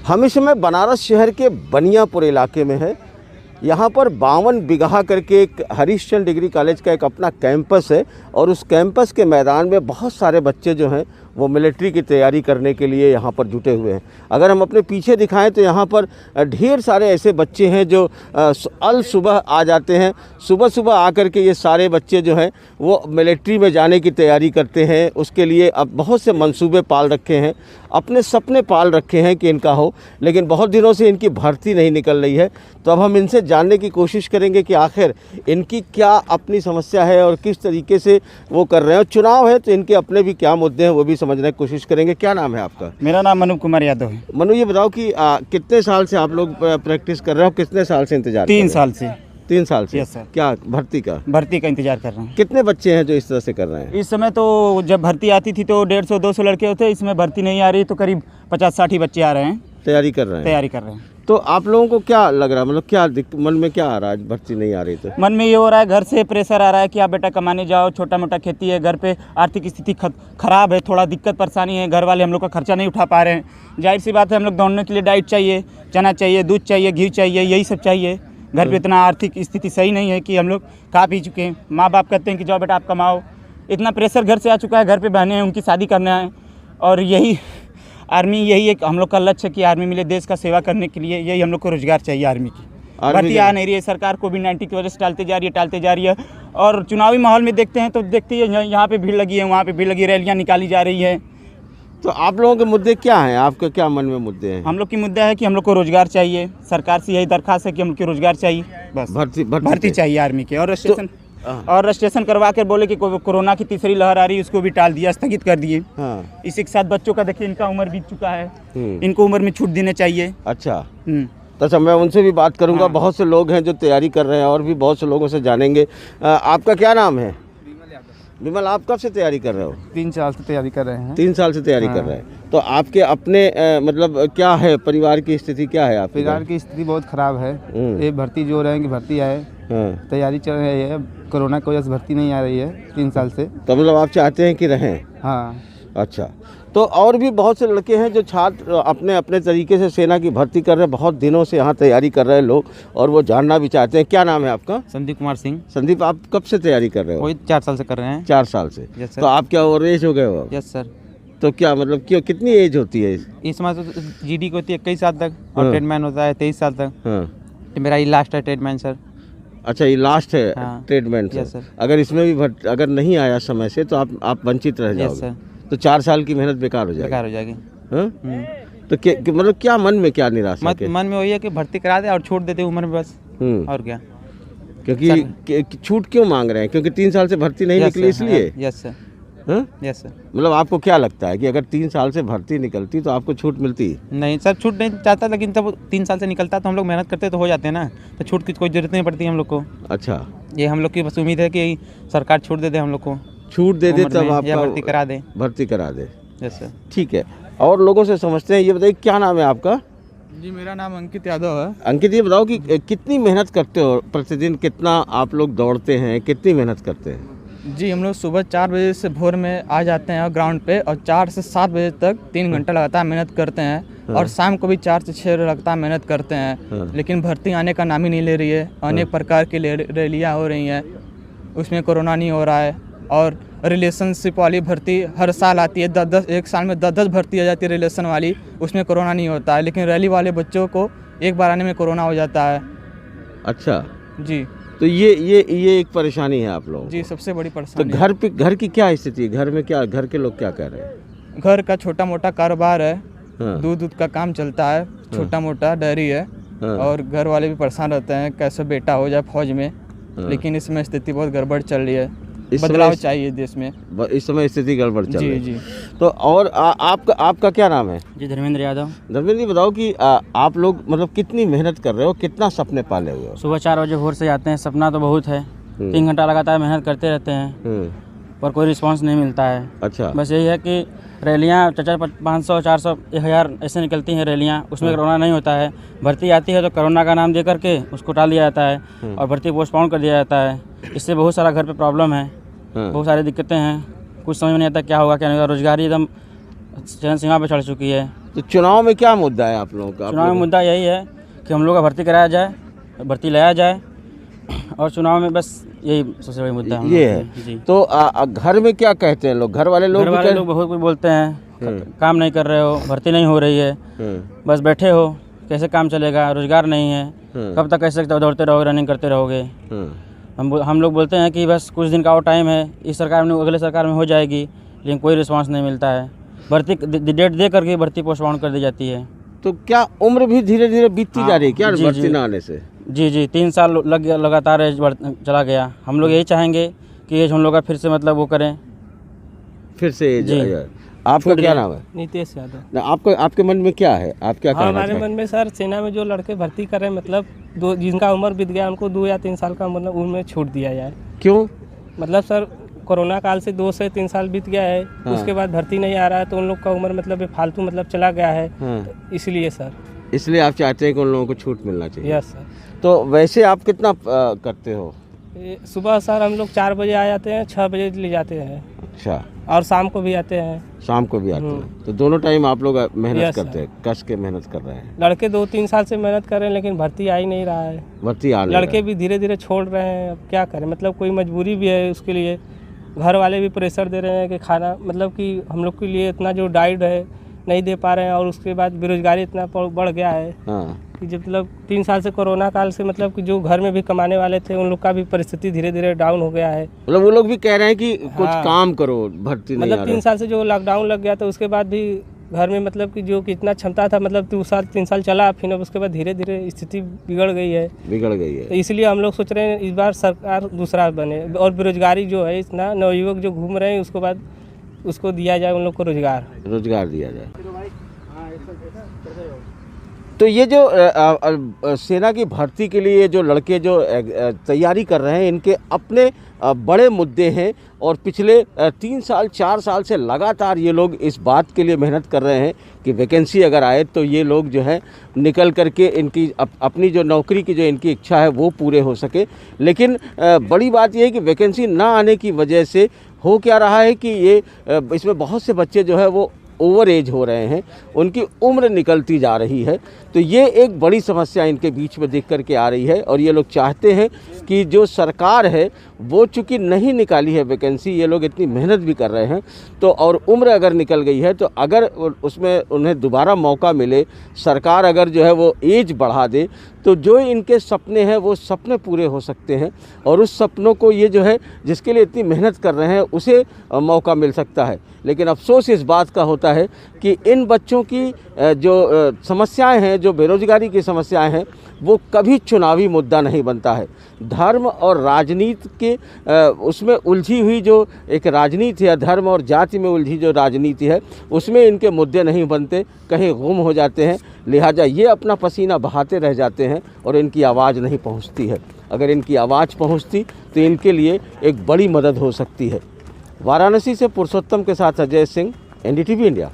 हम इस समय बनारस शहर के बनियापुर इलाके में है। यहाँ पर 52 बिगहा करके एक हरिश्चंद्र डिग्री कॉलेज का एक अपना कैंपस है और उस कैंपस के मैदान में बहुत सारे बच्चे जो हैं वो मिलिट्री की तैयारी करने के लिए यहाँ पर जुटे हुए हैं। अगर हम अपने पीछे दिखाएं तो यहाँ पर ढेर सारे ऐसे बच्चे हैं जो अल सुबह आ जाते हैं। सुबह सुबह आकर के ये सारे बच्चे जो हैं वो मिलिट्री में जाने की तैयारी करते हैं। उसके लिए अब बहुत से मंसूबे पाल रखे हैं, अपने सपने पाल रखे हैं कि इनका हो, लेकिन बहुत दिनों से इनकी भर्ती नहीं निकल रही है। तो अब हम इनसे जानने की कोशिश करेंगे कि आखिर इनकी क्या अपनी समस्या है और किस तरीके से वो कर रहे हैं। चुनाव है तो इनके अपने भी क्या मुद्दे हैं वो भी समझने की कोशिश करेंगे। क्या नाम है आपका? मेरा नाम मनु कुमार यादव है। मनु, ये बताओ कि कितने साल से आप लोग प्रैक्टिस कर रहे हो, कितने साल से इंतजार? 3 साल से। 3 साल से? Yes sir. क्या भर्ती का इंतजार कर रहे हैं। कितने बच्चे हैं जो इस तरह से कर रहे हैं? इस समय तो जब भर्ती आती थी तो 150-200 लड़के होते, इसमें भर्ती नहीं आ रही तो करीब 50-60 बच्चे आ रहे हैं, तैयारी कर रहे हैं। तो आप लोगों को क्या लग रहा है, मतलब क्या मन में क्या आ रहा है भर्ती नहीं आ रही तो? मन में ये हो रहा है, घर से प्रेशर आ रहा है कि आप बेटा कमाने जाओ, छोटा मोटा खेती है, घर पे आर्थिक स्थिति खराब है, थोड़ा दिक्कत परेशानी है, घर वाले हम लोग का खर्चा नहीं उठा पा रहे हैं। जाहिर सी बात है, हम लोग दौड़ने के लिए डाइट चाहिए, चना चाहिए, दूध चाहिए, घी चाहिए, यही सब चाहिए। घर पे इतना आर्थिक स्थिति सही नहीं है कि हम लोग खा पी चुके हैं। माँ बाप कहते हैं कि जाओ बेटा आप कमाओ। इतना प्रेशर घर से आ चुका है, घर पे बहनें हैं, उनकी शादी करना है। और यही आर्मी, यही एक हम लोग का लक्ष्य है कि आर्मी मिले देश का सेवा करने के लिए। यही हम लोग को रोजगार चाहिए आर्मी की। भर्ती आ नहीं रही है, सरकार कोविड-19 की वजह से टालते जा रही है। और चुनावी माहौल में देखते हैं तो देखते हैं यहाँ पे भीड़ लगी है, वहाँ पे भीड़ लगी, रैलियाँ निकाली जा रही है। तो आप लोगों के मुद्दे क्या हैं? आपके क्या मन में मुद्दे हैं? हम लोग की मुद्दा है कि हम लोग को रोजगार चाहिए। सरकार से यही दरखास्त है कि हम लोग को रोजगार चाहिए, बस भर्ती चाहिए आर्मी के। और रजिस्ट्रेशन करवा कर बोले कि कोरोना की तीसरी लहर आ रही है, उसको भी टाल दिया, स्थगित कर दिए। हाँ। इसी के साथ बच्चों का देखिए, इनका उम्र बीत चुका है, इनको उम्र में छूट देने चाहिए। अच्छा। तो मैं उनसे भी बात करूंगा। हाँ। बहुत से लोग हैं जो तैयारी कर रहे हैं और भी बहुत से लोगों से जानेंगे। आपका क्या नाम है? विमल, आप कब से तैयारी कर रहे हो? 3 साल से तैयारी कर रहे हैं। 3 साल से तैयारी कर रहे हैं। तो आपके अपने मतलब क्या है, परिवार की स्थिति क्या है? आपके परिवार की स्थिति बहुत खराब है। ये भर्ती जो रहे हैं कि भर्ती आए, तैयारी चल रही है। कोरोना की वजह से भर्ती नहीं आ रही है 3 साल से। तो मतलब आप चाहते हैं कि रहें? हाँ। अच्छा। तो और भी बहुत से लड़के हैं जो छात्र अपने अपने तरीके से सेना की भर्ती कर रहे हैं, बहुत दिनों से यहाँ तैयारी कर रहे हैं लोग, और वो जानना भी चाहते हैं। क्या नाम है आपका? संदीप कुमार सिंह। संदीप, आप कब से तैयारी कर रहे हो? वही 4 साल से कर रहे हैं। 4 साल से? Yes sir. तो आप क्या ओवर एज हो गए हो? Yes sir. तो क्या मतलब क्यों, कितनी एज होती है इस समय? तो जीडी को होती है 21 साल तक और ट्रेडमैन होता है 23 साल तक। तो मेरा ये लास्ट है ट्रेडमैन सर। अच्छा, ये लास्ट है ट्रेडमैन सर। अगर इसमें भी अगर नहीं आया समय से तो आप वंचित रह जाओगे। सर। तो 4 साल की मेहनत बेकार हो जाएगी। तो मतलब क्या मन में क्या निराशा? मन में वही है कि भर्ती करा दे और छोड़ देते उम्र में, बस। और क्या? क्योंकि छूट क्यों मांग रहे हैं? क्योंकि 3 साल से भर्ती नहीं निकली इसलिए? Yes sir. Yes sir. मतलब आपको क्या लगता है कि अगर 3 साल से भर्ती निकलती तो आपको छूट मिलती? नहीं सर, छूट नहीं चाहता, लेकिन जब 3 साल से निकलता तो हम लोग मेहनत करते तो हो जाते हैं ना, तो छूट की कोई जरूरत नहीं पड़ती हम लोग को। अच्छा। ये हम लोग की बस उम्मीद है कि सरकार छूट दे हम लोग को, छूट दे तब आपका भर्ती करा दे। Yes sir. ठीक है, और लोगों से समझते हैं। ये बताइए, क्या नाम है आपका? जी, मेरा नाम अंकित यादव है। अंकित, ये बताओ कि कितनी मेहनत करते हो प्रतिदिन? कितना आप लोग दौड़ते हैं, कितनी मेहनत करते हैं? जी, हम लोग सुबह 4 बजे से भोर में आ जाते हैं ग्राउंड पे और 4 से 7 बजे तक 3 घंटा लगातार मेहनत करते हैं। और शाम को भी 4 से 6 लगातार मेहनत करते हैं। लेकिन भर्ती आने का नाम ही नहीं ले रही है। अनेक प्रकार की रैलियाँ हो रही हैं, उसमें कोरोना नहीं हो रहा है। और रिलेशनशिप वाली भर्ती हर साल आती है, 10-10 एक साल में 10-10 भर्ती आ जाती है रिलेशन वाली, उसमें कोरोना नहीं होता है। लेकिन रैली वाले बच्चों को एक बार आने में कोरोना हो जाता है। अच्छा जी। तो ये एक परेशानी है आप लोगों? जी, सबसे बड़ी परेशानी। तो घर की क्या स्थिति है? घर में क्या, घर के लोग क्या कह रहे हैं? घर का छोटा मोटा कारोबार है। दूध का काम चलता है, छोटा मोटा डेयरी है। और घर वाले भी परेशान रहते हैं कैसे बेटा हो जाए फौज में। लेकिन इसमें स्थिति बहुत गड़बड़ चल रही है, बदलाव चाहिए देश में। इस समय स्थिति गड़बड़ चल रही है। जी। तो और आपका क्या नाम है? जी, धर्मेंद्र यादव। धर्मेंद्र जी, बताओ कि आप लोग मतलब कितनी मेहनत कर रहे हो, कितना सपने पाले हुए हो? सुबह 4 बजे भोर से जाते हैं, सपना तो बहुत है। 3 घंटा लगातार मेहनत करते रहते हैं, पर कोई रिस्पांस नहीं मिलता है। अच्छा। बस यही है कि रैलियाँ 500, 400, 1000 ऐसे निकलती हैं रैलियाँ, उसमें कोरोना नहीं होता है। भर्ती आती है तो कोरोना का नाम दे करके उसको टाल दिया जाता है और भर्ती पोस्टपोन कर दिया जाता है। इससे बहुत सारा घर पे प्रॉब्लम है, बहुत सारी दिक्कतें हैं। कुछ समझ में नहीं आता क्या होगा क्या नहीं होगा। रोजगारी एकदम चरण सीमा पे चढ़ चुकी है। तो चुनाव में क्या मुद्दा है आप लोगों का? चुनाव में मुद्दा यही है कि हम लोग का भर्ती कराया जाए, भर्ती लाया जाए, और चुनाव में बस यही सबसे बड़ी मुद्दा है। ये है जी। तो घर में क्या कहते हैं लोग? घर वाले लोग बहुत कुछ बोलते हैं, काम नहीं कर रहे हो, भर्ती नहीं हो रही है, बस बैठे हो, कैसे काम चलेगा, रोजगार नहीं है, कब तक कैसे दौड़ते रहोगे, रनिंग करते रहोगे। हम लोग बोलते हैं कि बस कुछ दिन का और टाइम है, इस सरकार में अगले सरकार में हो जाएगी, लेकिन कोई रिस्पांस नहीं मिलता है। भर्ती डेट दे करके भर्ती पोस्टपोन कर दी जाती है। तो क्या उम्र भी धीरे धीरे बीतती जा रही है क्या भर्ती न आने से? जी 3 साल लग गया, लगातार एज चला गया। हम लोग यही चाहेंगे कि एज हम लोग का फिर से मतलब वो करें, फिर से एज। आपका क्या नाम है? नीतीश यादव। आपको आपके मन में क्या है, आप क्या कहना हमारे मन में सर, सेना में जो लड़के भर्ती करें, मतलब जिनका उम्र बीत गया उनको 2 या 3 साल का मतलब उम्र में छूट दिया जाए। क्यों? मतलब सर कोरोना काल से 2 से 3 साल बीत गया है, उसके बाद भर्ती नहीं आ रहा है, तो उन लोग का उम्र मतलब फालतू मतलब चला गया है, तो इसलिए सर। इसलिए आप चाहते हैं कि उन लोगों को छूट मिलना चाहिए? Yes sir. तो वैसे आप कितना करते हो? सुबह सर हम लोग 4 बजे आ जाते हैं, 6 बजे ले जाते हैं। अच्छा। और शाम को भी आते हैं। शाम को भी आते हैं, तो दोनों टाइम आप लोग मेहनत करते हैं, कस के मेहनत कर रहे हैं। लड़के 2-3 साल से मेहनत कर रहे हैं, लेकिन भर्ती आ ही नहीं रहा है। भर्ती आ लड़के भी धीरे धीरे छोड़ रहे हैं, अब क्या करें, मतलब कोई मजबूरी भी है उसके लिए। घर वाले भी प्रेशर दे रहे हैं कि खाना, मतलब कि हम लोग के लिए इतना जो डाइट है नहीं दे पा रहे हैं, और उसके बाद बेरोजगारी इतना बढ़ गया है कि जब मतलब 3 साल से कोरोना काल से मतलब कि जो घर में भी कमाने वाले थे उन लोग का भी परिस्थिति धीरे धीरे डाउन हो गया है। मतलब वो लोग भी कह रहे हैं कि कुछ काम करो, भर्ती नहीं आ मतलब 3 साल से जो लॉकडाउन लग गया तो उसके बाद भी घर में मतलब कि जो कितना क्षमता था, मतलब 2-3 साल चला, फिर अब उसके बाद धीरे धीरे स्थिति बिगड़ गई है। तो इसलिए हम लोग सोच रहे हैं इस बार सरकार दूसरा बने, और बेरोजगारी जो है इतना नवयुवक जो घूम रहे हैं उसके बाद उसको दिया जाए, उन लोग को रोजगार दिया जाए। तो ये जो सेना की भर्ती के लिए जो लड़के जो तैयारी कर रहे हैं, इनके अपने बड़े मुद्दे हैं, और पिछले 3 साल 4 साल से लगातार ये लोग इस बात के लिए मेहनत कर रहे हैं कि वैकेंसी अगर आए तो ये लोग जो है निकल करके इनकी अपनी जो नौकरी की जो इनकी इच्छा है वो पूरे हो सके। लेकिन बड़ी बात ये है कि वैकेंसी ना आने की वजह से हो क्या रहा है कि ये इसमें बहुत से बच्चे जो है वो ओवर एज हो रहे हैं, उनकी उम्र निकलती जा रही है। तो ये एक बड़ी समस्या इनके बीच में दिख करके आ रही है, और ये लोग चाहते हैं कि जो सरकार है वो चूँकि नहीं निकाली है वैकेंसी, ये लोग इतनी मेहनत भी कर रहे हैं, तो और उम्र अगर निकल गई है तो अगर उसमें उन्हें दोबारा मौका मिले, सरकार अगर जो है वो एज बढ़ा दे, तो जो इनके सपने हैं वो सपने पूरे हो सकते हैं, और उस सपनों को ये जो है जिसके लिए इतनी मेहनत कर रहे हैं उसे मौका मिल सकता है। लेकिन अफसोस इस बात का होता है कि इन बच्चों की जो समस्याएं हैं, जो बेरोजगारी की समस्याएं हैं, वो कभी चुनावी मुद्दा नहीं बनता है। धर्म और राजनीति के उसमें उलझी हुई जो एक राजनीति है, धर्म और जाति में उलझी जो राजनीति है, उसमें इनके मुद्दे नहीं बनते, कहीं गुम हो जाते हैं। लिहाजा ये अपना पसीना बहाते रह जाते हैं और इनकी आवाज़ नहीं पहुंचती है। अगर इनकी आवाज़ पहुंचती तो इनके लिए एक बड़ी मदद हो सकती है। वाराणसी से पुरुषोत्तम के साथ अजय सिंह, NDTV इंडिया।